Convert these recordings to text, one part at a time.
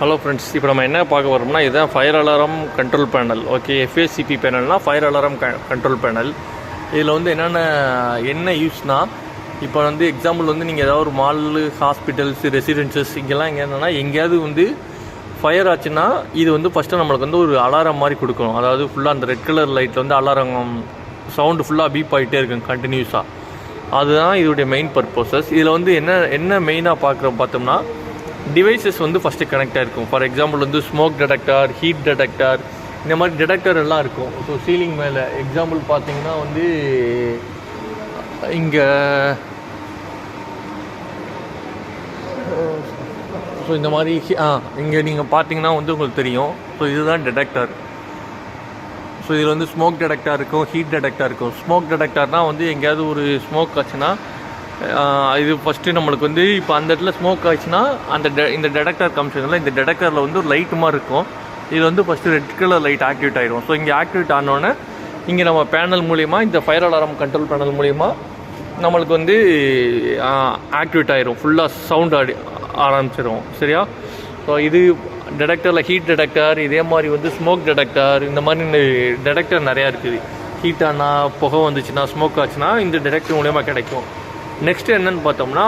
Hello friends, இப்போ நம்ம என்ன பார்க்க வரோம்னா இதுதான் fire alarm control panel. Okay, FACP பேனல்னால் ஃபயர் அலாரம் கண்ட்ரோல் பேனல். இதில் வந்து என்ன யூஸ்னால், இப்போ வந்து எக்ஸாம்பிள் வந்து நீங்கள் ஏதாவது ஒரு மாலு, ஹாஸ்பிட்டல்ஸ், ரெசிடென்சஸ் இங்கெல்லாம் என்னென்னா எங்கேயாவது வந்து ஃபயர் ஆச்சுன்னா இது வந்து ஃபஸ்ட்டு நம்மளுக்கு வந்து ஒரு அலாரம் மாதிரி கொடுக்கணும். அதாவது ஃபுல்லாக அந்த ரெட் கலர் லைட்டில் வந்து அலாரம் சவுண்டு ஃபுல்லாக பீப் ஆகிட்டே இருக்கும் கண்டினியூஸாக. அதுதான் இதோடைய மெயின் பர்பஸஸ். இதில் வந்து என்ன மெயினாக பார்த்தோம்னா டிவைசஸ் வந்து ஃபஸ்ட்டு கனெக்ட் ஆகிருக்கும். ஃபார் எக்ஸாம்பிள் வந்து ஸ்மோக் டிடெக்டர், ஹீட் டிடெக்டர், இந்த மாதிரி டிடெக்டர் எல்லாம் இருக்கும். ஸோ சீலிங் மேலே எக்ஸாம்பிள் பார்த்தீங்கன்னா வந்து இங்கே ஸோ இந்த மாதிரி இங்கே நீங்கள் பார்த்தீங்கன்னா வந்து உங்களுக்கு தெரியும். ஸோ இதுதான் டிடெக்டர். ஸோ இதில் வந்து ஸ்மோக் டிடெக்டர் இருக்கும், ஹீட் டிடெக்டர் இருக்கும். ஸ்மோக் டிடெக்டர்னால் வந்து எங்கேயாவது ஒரு ஸ்மோக் ஆச்சுன்னா இது ஃபஸ்ட்டு நம்மளுக்கு வந்து இப்போ அந்த இடத்துல ஸ்மோக் ஆச்சுன்னா இந்த டிடெக்டர் காமிச்சதுனால இந்த டிடெக்டரில் வந்து ஒரு லைட்டு மாதிரி இருக்கும். இது வந்து first red colour light activate ஆகிடும். ஸோ இங்கே ஆக்டிவேட் ஆனோடனே இங்கே நம்ம பேனல் மூலிமா, இந்த ஃபயர் அலாரம் கண்ட்ரோல் பேனல் மூலிமா நம்மளுக்கு வந்து ஆக்டிவேட் ஆகிடும். ஃபுல்லாக சவுண்ட் ஆரம்பிச்சிடும். சரியா? ஸோ இது டிடெக்டரில் ஹீட் டிடெக்டர், இதே மாதிரி வந்து ஸ்மோக் டிடெக்டர், இந்த மாதிரி டிடெக்டர் நிறையா இருக்குது. ஹீட் ஆனால் புகை வந்துச்சுன்னா, ஸ்மோக் ஆச்சுன்னா இந்த டிடெக்டர் மூலிமா கிடைக்கும். நெக்ஸ்ட்டு என்னென்னு பார்த்தோம்னா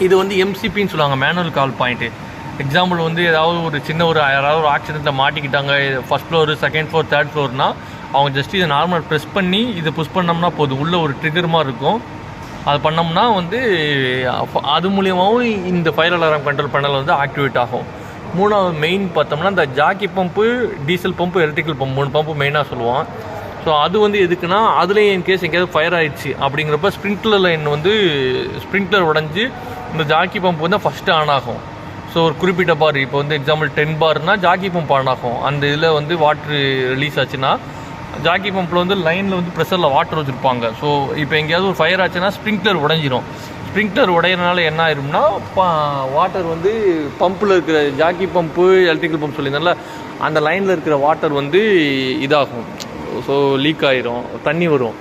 இது வந்து எம்சிபின்னு சொல்லுவாங்க, மேனுவல் கால் பாயிண்ட்டு. எக்ஸாம்பிள் வந்து ஏதாவது ஒரு சின்ன யாராவது ஒரு ஆக்சிடெண்ட்டில் மாட்டிக்கிட்டாங்க, first floor, second floor, third ஃப்ளோர்னால் அவங்க ஜஸ்ட் இதை நார்மல் ப்ரெஸ் பண்ணி இதை புஷ் பண்ணோம்னா போதும். உள்ளே ஒரு ட்ரிகர் மாதிரி இருக்கும். அது பண்ணோம்னா வந்து அது மூலியமாகவும் இந்த ஃபயர் அலாரம் கண்ட்ரோல் பேனல் வந்து ஆக்டிவேட் ஆகும். மூணாவது மெயின் பார்த்தோம்னா இந்த Jackie pump, diesel pump, electrical pump, 3 pump மெயினாக சொல்லுவான். ஸோ அது வந்து எதுக்குன்னா அதுலேயும் இன்கேஸ் எங்கேயாவது ஃபயர் ஆகிடுச்சு அப்படிங்கிறப்ப ஸ்ப்ரிங்க்லர் லைன் வந்து ஸ்ப்ரிங்க்லர் உடஞ்சி இந்த ஜாக்கி பம்ப் வந்து ஃபஸ்ட்டு ஆன் ஆகும். ஸோ ஒரு குறிப்பிட்ட பார், இப்போ வந்து எக்ஸாம்பிள் 10 பார்னால் ஜாக்கி பம்ப் ஆன் ஆகும். அந்த இதில் வந்து வாட்ரு ரிலீஸ் ஆச்சுன்னா ஜாக்கி பம்பில் வந்து லைனில் வந்து ப்ரெஷரில் வாட்டர் வச்சுருப்பாங்க. ஸோ இப்போ எங்கேயாவது ஒரு ஃபயர் ஆச்சுன்னா ஸ்ப்ரிங்க்லர் உடஞ்சிரும். ஸ்ப்ரிங்க்லர் உடையிறனால என்ன ஆயிரும்னா வாட்டர் வந்து பம்பில் இருக்கிற ஜாக்கி பம்பு, எலக்ட்ரிக்கல் பம்ப் சொல்லியிருந்தால அந்த லைனில் இருக்கிற வாட்டர் வந்து இதாகும். ஸோ லீக் ஆகிரும், தண்ணி வரும்.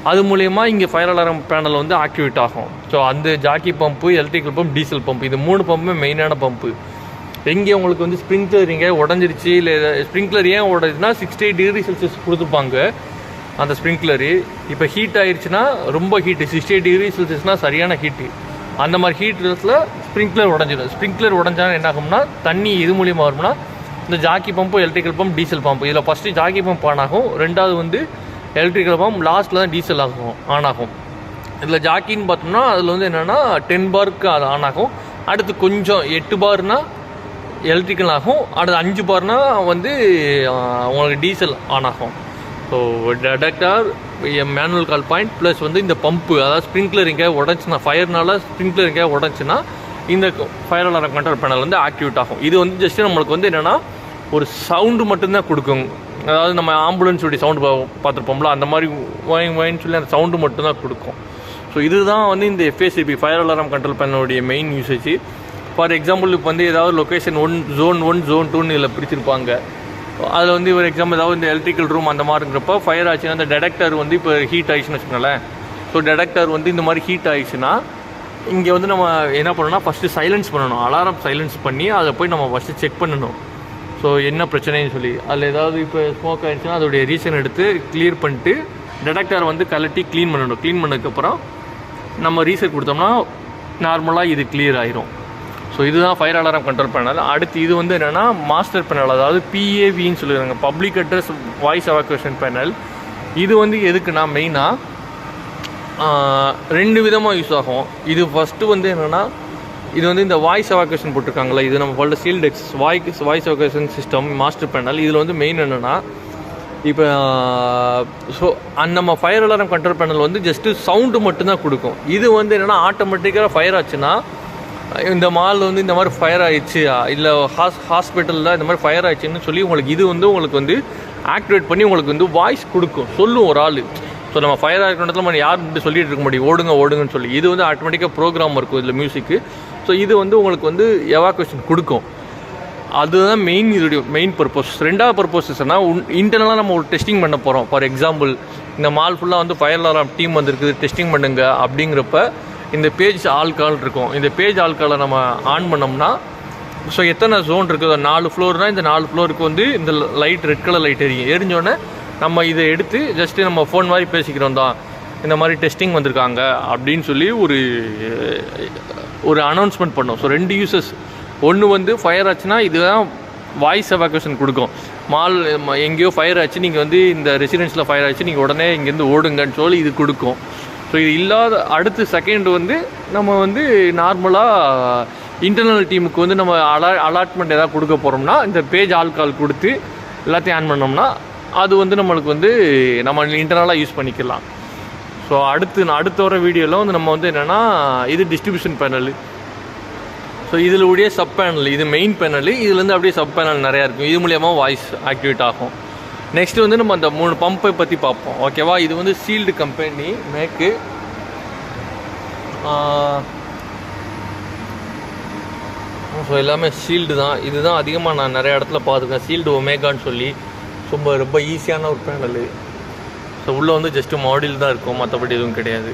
அது மூலயமா இங்கே ஃபயர் அலாரம் பேனல் வந்து ஆக்டிவேட் ஆகும். ஸோ அந்த Jackie pump, electrical pump, diesel pump, இது 3 பம்புமே மெயினான பம்பு. எங்கே உங்களுக்கு வந்து ஸ்ப்ரிங்க்லர் இங்கே உடஞ்சிருச்சு, இல்லை ஸ்ப்ரிங்க்லர் ஏன் உடஞ்சுன்னா 68 டிகிரி செல்சியஸ் கொடுத்துருப்பாங்க அந்த ஸ்ப்ரிங்க்லரு. இப்போ ஹீட் ஆயிடுச்சுன்னா ரொம்ப ஹீட்டு, 68 டிகிரி செல்சியஸ்னால் சரியான ஹீட்டு. அந்த மாதிரி ஹீட்டில் ஸ்ப்ரிங்க்லர் உடஞ்சிடும். ஸ்ப்ரிங்க்லர் உடஞ்சாலும் என்ன ஆகும்னா தண்ணி இது மூலியமாக வரும்னா இந்த Jackie pump, electrical pump, diesel pump, இதில் ஃபஸ்ட்டு ஜாக்கி பம்ப் ஆன் ஆகும், ரெண்டாவது வந்து எலக்ட்ரிக்கல் பம்ப், லாஸ்ட்டில் தான் டீசல் ஆன் ஆகும். இதில் ஜாக்கின்னு பார்த்தோம்னா அதில் வந்து என்னென்னா 10 பாருக்கு அது ஆன் ஆகும். அடுத்து கொஞ்சம் 8 பார்னால் எலக்ட்ரிக்கல் ஆகும். அடுத்து 5 பார்னால் வந்து உங்களுக்கு டீசல் ஆன் ஆகும். ஸோ டிடெக்டர், மேனுவல் கால் பாயிண்ட் ப்ளஸ் வந்து இந்த பம்பு, அதாவது ஸ்ப்ரிங்க்லர் எங்கேயா உடஞ்சுன்னா, ஃபயர்னால ஸ்ப்ரிங்க்லர் எங்கேயா உடஞ்சுன்னா இந்த ஃபயர் அலாரம் கண்ட்ரோல் பேனல் வந்து ஆக்டிவேட் ஆகும். இது வந்து ஜஸ்ட்டு நம்மளுக்கு வந்து என்னென்னா ஒரு சவுண்டு மட்டும்தான் கொடுக்கும். அதாவது நம்ம ஆம்புலன்ஸ் உடைய சவுண்டு பார்த்துருப்போம்ல, அந்த மாதிரி வாயின்னு சொல்லி அந்த சவுண்டு மட்டும்தான் கொடுக்கும். ஸோ இதுதான் வந்து இந்த எஃப்ஏசிபி ஃபயர் அலாரம் கண்ட்ரோல் பேனலுடைய மெயின் யூசேஜ். ஃபார் எக்ஸாம்பிள் இப்போ வந்து ஏதாவது லொக்கேஷன் 1, Zone 1, Zone 2ன்னு இதில் பிரிச்சிருப்பாங்க. அதில் வந்து ஒரு எக்ஸாம்பிள் ஏதாவது இந்த எலக்ட்ரிக்கல் ரூம் அந்த மாதிரி இருக்கிறப்ப ஃபயர் ஆச்சுன்னா அந்த டிடெக்டர் வந்து இப்போ ஹீட் ஆயிடுச்சுன்னு வச்சுக்கோங்களேன். ஸோ டிடெக்டர் வந்து இந்த மாதிரி ஹீட் ஆயிடுச்சுன்னா இங்கே வந்து நம்ம என்ன பண்ணணும்னா ஃபஸ்ட்டு சைலன்ஸ் பண்ணணும். அலாரம் சைலன்ஸ் பண்ணி அதை போய் நம்ம ஃபஸ்ட்டு செக் பண்ணணும். ஸோ என்ன பிரச்சனைன்னு சொல்லி அதில் ஏதாவது இப்போ ஸ்மோக் ஆகிடுச்சுன்னா அதோடைய ரீசன் எடுத்து கிளியர் பண்ணிட்டு டிடெக்டர் வந்து கலட்டி க்ளீன் பண்ணணும். க்ளீன் பண்ணதுக்கப்புறம் நம்ம ரீசெட் கொடுத்தோம்னா நார்மலாக இது கிளியர் ஆகிரும். ஸோ இதுதான் ஃபயர் அலாரம் கண்ட்ரோல் பேனல். அடுத்து இது வந்து என்னென்னா மாஸ்டர் பேனல், அதாவது PAVன்னு சொல்லிடுறாங்க, public address voice evacuation panel. இது வந்து எதுக்குன்னா மெயினாக 2 விதமாக யூஸ் ஆகும். இது ஃபஸ்ட்டு வந்து என்னென்னா இது வந்து இந்த வாய்ஸ் எவாக்குவேஷன் போட்டிருக்காங்களா, இது நம்ம சொல்கிற சீல்டெக்ஸ் voice evacuation system master panel. இதில் வந்து மெயின் என்னென்னா இப்போ ஸோ நம்ம ஃபயர் அலாரம் கண்ட்ரோல் பேனல் வந்து ஜஸ்ட்டு சவுண்டு மட்டும்தான் கொடுக்கும். இது வந்து என்னென்னா ஆட்டோமேட்டிக்காக ஃபயர் ஆச்சுன்னா இந்த மால் வந்து இந்த மாதிரி ஃபயர் ஆயிடுச்சு, இல்லை ஹாஸ்பிட்டலில் இந்த மாதிரி ஃபயர் ஆயிடுச்சுன்னு சொல்லி உங்களுக்கு இது வந்து உங்களுக்கு வந்து ஆக்டிவேட் பண்ணி உங்களுக்கு வந்து வாய்ஸ் கொடுக்கும், சொல்லும் ஒரு ஆள். ஸோ நம்ம ஃபயர் ஆகிற நம்ம யார்கிட்ட சொல்லிட்டு இருக்க முடியும், ஓடுங்கன்னு சொல்லி. இது வந்து ஆட்டோமேட்டிக்காக ப்ரோக்ராம் இருக்கும் இதில் மியூசிக்கு. ஸோ இது வந்து உங்களுக்கு வந்து எவாக்குவேஷன் கொடுக்கும். அதுதான் இதோடைய மெயின் பர்பஸ். ரெண்டாவது பர்பஸஸ்னா இன்டர்னலாக நம்ம ஒரு டெஸ்டிங் பண்ண போகிறோம். ஃபார் எக்ஸாம்பிள் இந்த மால் ஃபுல்லாக வந்து ஃபயர் அலாரம் டீம் வந்துருக்குது, டெஸ்டிங் பண்ணுங்க அப்படிங்கிறப்ப இந்த பேஜ் ஆல் கால் இருக்கும். இந்த பேஜ் ஆல் காலை நம்ம ஆன் பண்ணோம்னா ஸோ எத்தனை ஜோன் இருக்குது, 4 ஃப்ளோர்னால் இந்த 4 ஃப்ளோருக்கு வந்து இந்த லைட் ரெட் கலர் லைட் எரிஞ்சோடனே நம்ம இதை எடுத்து ஜஸ்ட்டு நம்ம ஃபோன் மாதிரி பேசிக்கிறோம் தான், இந்த மாதிரி டெஸ்டிங் வந்திருக்காங்க அப்படின்னு சொல்லி ஒரு அனௌன்ஸ்மெண்ட் பண்ணோம். So 2 uses. ஒன்று வந்து ஃபயர் ஆச்சுன்னா இதுதான் வாய்ஸ் எவாக்குவேஷன் கொடுக்கும். எங்கேயோ ஃபயர் ஆச்சு, நீங்கள் வந்து இந்த ரெசிடென்ஸில் ஃபயர் ஆச்சு, நீங்கள் உடனே இங்கேருந்து ஓடுங்கன்னு சொல்லி இது கொடுக்கும். ஸோ இது இல்லாத அடுத்த செகண்ட் வந்து நம்ம வந்து நார்மலாக இன்டர்னல் டீமுக்கு வந்து நம்ம அலாட்மெண்ட் எதாவது கொடுக்க போகிறோம்னா இந்த பேஜ் ஆல்கால் கொடுத்து எல்லாத்தையும் ஆன் பண்ணோம்னா அது வந்து நம்மளுக்கு வந்து நம்ம இன்டர்னலாக யூஸ் பண்ணிக்கலாம். ஸோ அடுத்த வர வீடியோவில் வந்து நம்ம வந்து என்னென்னா இது டிஸ்ட்ரிபியூஷன் பேனல். ஸோ இதில் உடைய சப் பேனல், இது மெயின் பேனல், இதுலேருந்து அப்படியே சப் பேனல் நிறையா இருக்கும். இது மூலியமாக வாய்ஸ் ஆக்டிவேட் ஆகும். நெக்ஸ்ட்டு வந்து நம்ம அந்த 3 பம்பை பற்றி பார்ப்போம். ஓகேவா, இது வந்து சீல்டு கம்பெனி மேக்கு. ஸோ எல்லாமே ஷீல்டு தான். இதுதான் அதிகமாக நான் நிறைய இடத்துல பார்த்துருக்கேன், ஷீல்டு ஒமேகான்னு சொல்லி. ரொம்ப ஈஸியான ஒரு பேனல். ஸோ உள்ளே வந்து ஜஸ்ட்டு மாடியூல் தான் இருக்கும், மற்றபடி எதுவும் கிடையாது.